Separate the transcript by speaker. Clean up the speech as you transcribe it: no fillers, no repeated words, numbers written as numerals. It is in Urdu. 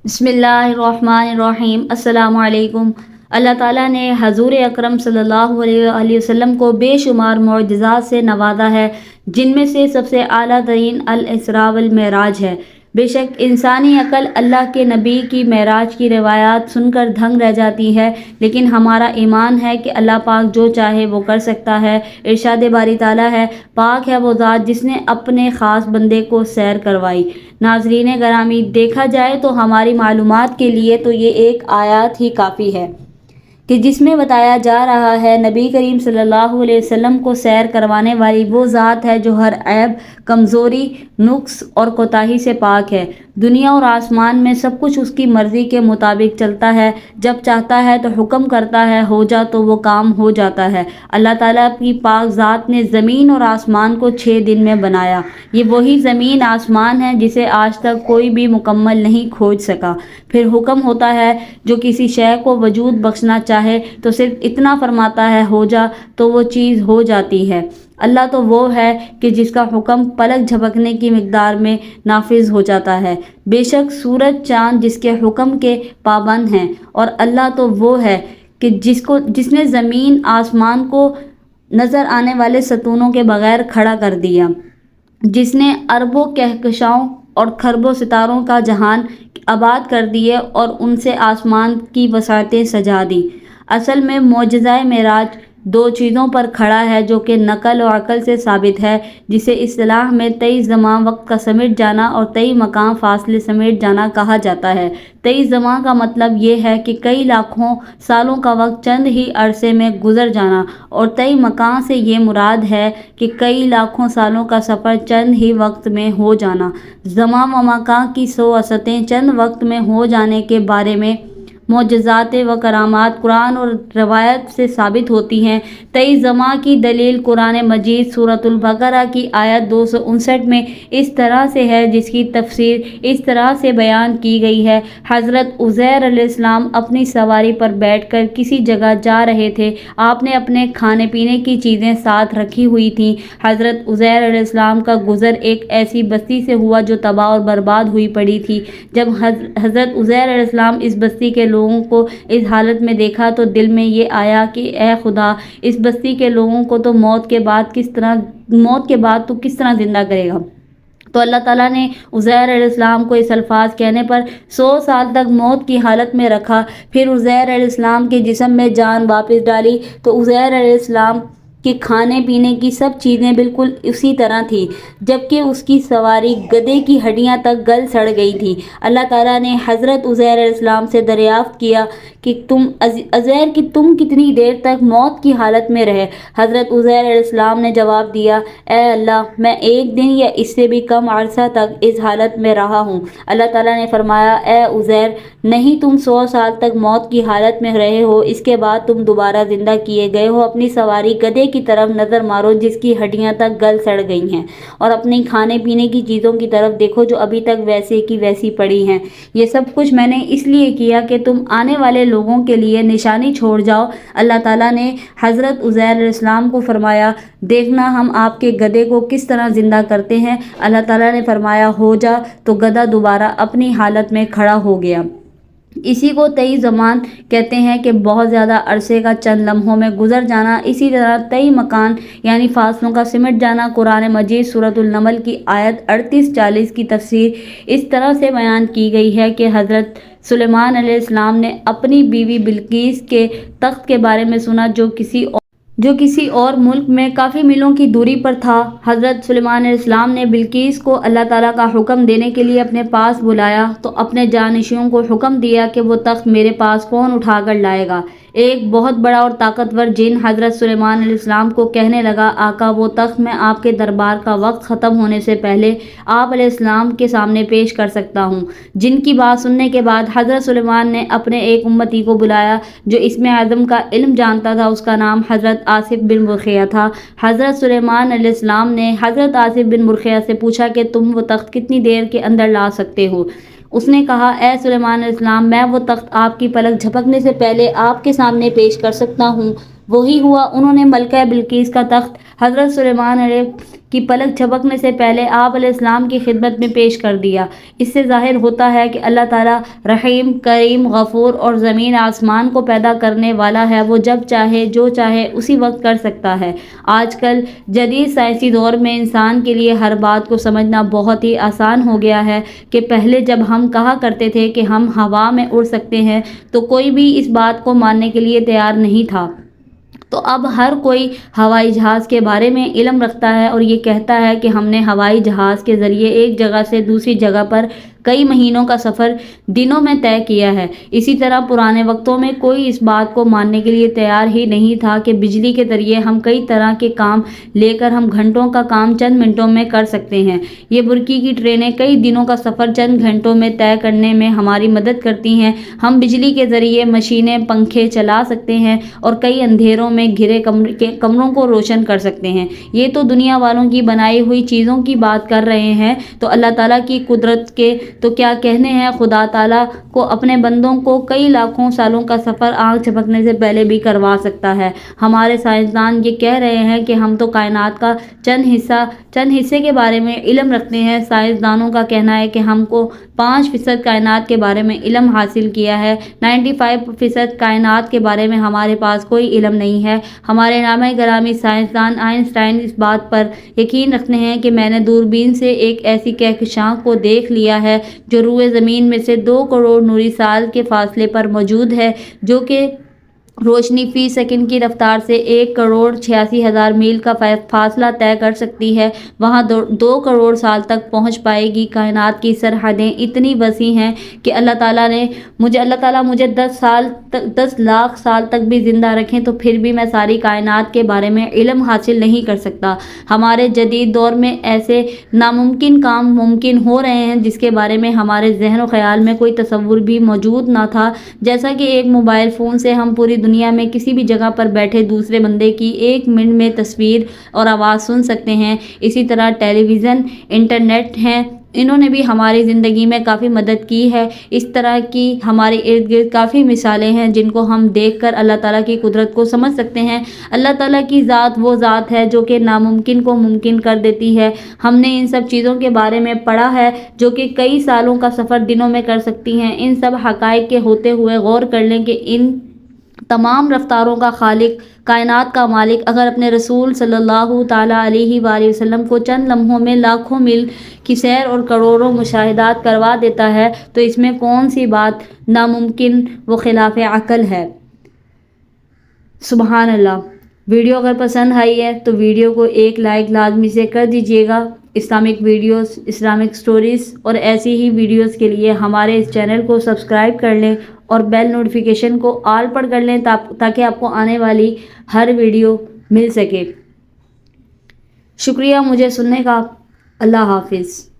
Speaker 1: بسم اللہ الرحمن الرحیم۔ السلام علیکم۔ اللہ تعالیٰ نے حضور اکرم صلی اللہ علیہ وآلہ وسلم کو بے شمار معجزات سے نوازا ہے، جن میں سے سب سے اعلیٰ ترین الاسراء والمعراج ہے۔ بے شک انسانی عقل اللہ کے نبی کی معراج کی روایات سن کر دھنگ رہ جاتی ہے، لیکن ہمارا ایمان ہے کہ اللہ پاک جو چاہے وہ کر سکتا ہے۔ ارشاد باری تعالیٰ ہے، پاک ہے وہ ذات جس نے اپنے خاص بندے کو سیر کروائی۔ ناظرین گرامی، دیکھا جائے تو ہماری معلومات کے لیے تو یہ ایک آیات ہی کافی ہے کہ جس میں بتایا جا رہا ہے نبی کریم صلی اللہ علیہ وسلم کو سیر کروانے والی وہ ذات ہے جو ہر عیب، کمزوری، نقص اور کوتاہی سے پاک ہے۔ دنیا اور آسمان میں سب کچھ اس کی مرضی کے مطابق چلتا ہے، جب چاہتا ہے تو حکم کرتا ہے، ہو جا تو وہ کام ہو جاتا ہے۔ اللہ تعالیٰ کی پاک ذات نے زمین اور آسمان کو 6 دن میں بنایا۔ یہ وہی زمین آسمان ہے جسے آج تک کوئی بھی مکمل نہیں کھوج سکا۔ پھر حکم ہوتا ہے، جو کسی شے کو وجود بخشنا چاہے تو صرف اتنا فرماتا ہے، ہو جا، تو وہ چیز ہو جاتی ہے۔ اللہ تو وہ ہے کہ جس کا حکم پلک جھپکنے کی مقدار میں نافذ ہو جاتا ہے۔ بے شک سورج چاند جس کے حکم کے پابند ہیں، اور اللہ تو وہ ہے کہ جس نے زمین آسمان کو نظر آنے والے ستونوں کے بغیر کھڑا کر دیا، جس نے اربوں کہکشاؤں اور کھربوں ستاروں کا جہان آباد کر دیے اور ان سے آسمان کی وسعتیں سجا دی۔ اصل میں معجزہ معراج 2 چیزوں پر کھڑا ہے جو کہ نقل و عقل سے ثابت ہے، جسے اصطلاح میں طی زمان وقت کا سمٹ جانا اور طی مکان فاصلے سمیٹ جانا کہا جاتا ہے۔ طی زمان کا مطلب یہ ہے کہ کئی لاکھوں سالوں کا وقت چند ہی عرصے میں گزر جانا، اور طی مکان سے یہ مراد ہے کہ کئی لاکھوں سالوں کا سفر چند ہی وقت میں ہو جانا۔ زمان و مکان کی 100 وسعتیں چند وقت میں ہو جانے کے بارے میں معجزات و کرامات قرآن اور روایت سے ثابت ہوتی ہیں۔ طی زمان کی دلیل قرآن مجید سورۃ البقرہ کی آیت 259 میں اس طرح سے ہے، جس کی تفسیر اس طرح سے بیان کی گئی ہے۔ حضرت عزیر علیہ السلام اپنی سواری پر بیٹھ کر کسی جگہ جا رہے تھے۔ آپ نے اپنے کھانے پینے کی چیزیں ساتھ رکھی ہوئی تھیں۔ حضرت عزیر علیہ السلام کا گزر ایک ایسی بستی سے ہوا جو تباہ اور برباد ہوئی پڑی تھی۔ جب حضرت عزیر علیہ السلام اس بستی کے لوگوں کو اس حالت میں دیکھا تو دل میں یہ آیا کہ اے خدا، اس بستی کے لوگوں کو تو موت کے بعد تو کس طرح زندہ کرے گا؟ تو اللہ تعالیٰ نے عزیر علیہ السلام کو اس الفاظ کہنے پر 100 سال تک موت کی حالت میں رکھا۔ پھر عزیر علیہ السلام کے جسم میں جان واپس ڈالی تو عزیر علیہ السلام کے کھانے پینے کی سب چیزیں بالکل اسی طرح تھیں، جبکہ اس کی سواری گدھے کی ہڈیاں تک گل سڑ گئی تھیں۔ اللہ تعالیٰ نے حضرت عزیر علیہ السلام سے دریافت کیا کہ تم کتنی دیر تک موت کی حالت میں رہے؟ حضرت عزیر علیہ السلام نے جواب دیا، اے اللہ، میں 1 دن یا اس سے بھی کم عرصہ تک اس حالت میں رہا ہوں۔ اللہ تعالیٰ نے فرمایا، اے عزیر، نہیں، تم 100 سال تک موت کی حالت میں رہے ہو، اس کے بعد تم دوبارہ زندہ کیے گئے ہو۔ اپنی سواری گدھے کی طرف نظر مارو جس کی ہڈیاں تک گل سڑ گئی ہیں، اور اپنی کھانے پینے کی چیزوں کی طرف دیکھو جو ابھی تک ویسے کی ویسی پڑی ہیں۔ یہ سب کچھ میں نے اس لیے کیا کہ تم آنے والے لوگوں کے لیے نشانی چھوڑ جاؤ۔ اللہ تعالیٰ نے حضرت عزیر علیہ السلام کو فرمایا، دیکھنا ہم آپ کے گدھے کو کس طرح زندہ کرتے ہیں۔ اللہ تعالیٰ نے فرمایا، ہو جا، تو گدھا دوبارہ اپنی حالت میں کھڑا ہو گیا۔ اسی کو طی زمان کہتے ہیں کہ بہت زیادہ عرصے کا چند لمحوں میں گزر جانا۔ اسی طرح طی مکان یعنی فاصلوں کا سمٹ جانا۔ قرآن مجید سورۃ النمل کی آیت 38-40 کی تفسیر اس طرح سے بیان کی گئی ہے کہ حضرت سلیمان علیہ السلام نے اپنی بیوی بلقیس کے تخت کے بارے میں سنا جو کسی اور ملک میں کافی میلوں کی دوری پر تھا۔ حضرت سلیمان علیہ السلام نے بلقیس کو اللہ تعالیٰ کا حکم دینے کے لیے اپنے پاس بلایا تو اپنے جانشینوں کو حکم دیا کہ وہ تخت میرے پاس کون اٹھا کر لائے گا؟ ایک بہت بڑا اور طاقتور جن حضرت سلیمان علیہ السلام کو کہنے لگا، آقا، وہ تخت میں آپ کے دربار کا وقت ختم ہونے سے پہلے آپ علیہ السلام کے سامنے پیش کر سکتا ہوں۔ جن کی بات سننے کے بعد حضرت سلیمان نے اپنے ایک امتی کو بلایا جو اسم اعظم کا علم جانتا تھا۔ اس کا نام حضرت آصف بن برقیہ تھا۔ حضرت سلیمان علیہ السلام نے حضرت آصف بن برقیہ سے پوچھا کہ تم وہ تخت کتنی دیر کے اندر لا سکتے ہو؟ اس نے کہا، اے سلیمان علیہ السلام، میں وہ تخت آپ کی پلک جھپکنے سے پہلے آپ کے سامنے پیش کر سکتا ہوں۔ وہی ہوا، انہوں نے ملکہ بلقیس کا تخت حضرت سلیمان علیہ کی پلک جھپکنے سے پہلے آپ علیہ السلام کی خدمت میں پیش کر دیا۔ اس سے ظاہر ہوتا ہے کہ اللہ تعالیٰ رحیم، کریم، غفور اور زمین آسمان کو پیدا کرنے والا ہے۔ وہ جب چاہے جو چاہے اسی وقت کر سکتا ہے۔ آج کل جدید سائنسی دور میں انسان کے لیے ہر بات کو سمجھنا بہت ہی آسان ہو گیا ہے کہ پہلے جب ہم کہا کرتے تھے کہ ہم ہوا میں اڑ سکتے ہیں تو کوئی بھی اس بات کو ماننے کے لیے تیار نہیں تھا، تو اب ہر کوئی ہوائی جہاز کے بارے میں علم رکھتا ہے اور یہ کہتا ہے کہ ہم نے ہوائی جہاز کے ذریعے ایک جگہ سے دوسری جگہ پر کئی مہینوں کا سفر دنوں میں طے کیا ہے۔ اسی طرح پرانے وقتوں میں کوئی اس بات کو ماننے کے لیے تیار ہی نہیں تھا کہ بجلی کے ذریعے ہم کئی طرح کے کام لے کر ہم گھنٹوں کا کام چند منٹوں میں کر سکتے ہیں۔ یہ برقی کی ٹرینیں کئی دنوں کا سفر چند گھنٹوں میں طے کرنے میں ہماری مدد کرتی ہیں۔ ہم بجلی کے ذریعے مشینیں، پنکھے چلا سکتے ہیں اور کئی اندھیروں میں گھرے کمروں کو روشن کر سکتے ہیں۔ یہ تو دنیا والوں کی بنائی ہوئی چیزوں کی بات کر رہے ہیں، تو اللہ تعالیٰ کی قدرت کے تو کیا کہنے ہیں۔ خدا تعالیٰ کو اپنے بندوں کو کئی لاکھوں سالوں کا سفر آنکھ جھپکنے سے پہلے بھی کروا سکتا ہے۔ ہمارے سائنسدان یہ کہہ رہے ہیں کہ ہم تو کائنات کا چند حصے کے بارے میں علم رکھتے ہیں۔ سائنسدانوں کا کہنا ہے کہ ہم کو 5% کائنات کے بارے میں علم حاصل کیا ہے، 95% کائنات کے بارے میں ہمارے پاس کوئی علم نہیں ہے۔ ہمارے نامہ گرامی سائنسدان آئنسٹائن اس بات پر یقین رکھتے ہیں کہ میں نے دوربین سے ایک ایسی کہکشاں کو دیکھ لیا ہے جو روئے زمین میں سے 2 کروڑ نوری سال کے فاصلے پر موجود ہے، جو کہ روشنی فی سیکنڈ کی رفتار سے 1,86,000 میل کا فاصلہ طے کر سکتی ہے۔ وہاں 2 کروڑ سال تک پہنچ پائے گی۔ کائنات کی سرحدیں اتنی وسیع ہیں کہ اللہ تعالیٰ مجھے 10 لاکھ سال تک بھی زندہ رکھیں تو پھر بھی میں ساری کائنات کے بارے میں علم حاصل نہیں کر سکتا۔ ہمارے جدید دور میں ایسے ناممکن کام ممکن ہو رہے ہیں جس کے بارے میں ہمارے ذہن و خیال میں کوئی تصور بھی موجود نہ تھا، جیسا کہ ایک موبائل فون سے ہم پوری دنیا میں کسی بھی جگہ پر بیٹھے دوسرے بندے کی 1 منٹ میں تصویر اور آواز سن سکتے ہیں۔ اسی طرح ٹیلی ویژن، انٹرنیٹ ہیں، انہوں نے بھی ہماری زندگی میں کافی مدد کی ہے۔ اس طرح کی ہمارے ارد گرد کافی مثالیں ہیں جن کو ہم دیکھ کر اللہ تعالیٰ کی قدرت کو سمجھ سکتے ہیں۔ اللہ تعالیٰ کی ذات وہ ذات ہے جو کہ ناممکن کو ممکن کر دیتی ہے۔ ہم نے ان سب چیزوں کے بارے میں پڑھا ہے جو کہ کئی سالوں کا سفر دنوں میں کر سکتی ہیں۔ ان سب حقائق کے ہوتے ہوئے غور کر لیں کہ ان تمام رفتاروں کا خالق، کائنات کا مالک، اگر اپنے رسول صلی اللہ تعالیٰ علیہ وآلہ وسلم کو چند لمحوں میں لاکھوں میل کی سیر اور کروڑوں مشاہدات کروا دیتا ہے تو اس میں کون سی بات ناممکن و خلاف عقل ہے۔ سبحان اللہ۔ ویڈیو اگر پسند آئی ہے تو ویڈیو کو ایک لائک لازمی سے کر دیجیے گا۔ اسلامک ویڈیوز، اسلامک سٹوریز اور ایسی ہی ویڈیوز کے لیے ہمارے اس چینل کو سبسکرائب کر لیں اور بیل نوٹیفیکیشن کو آل پر کر لیں تاکہ آپ کو آنے والی ہر ویڈیو مل سکے۔ شکریہ مجھے سننے کا۔ اللہ حافظ۔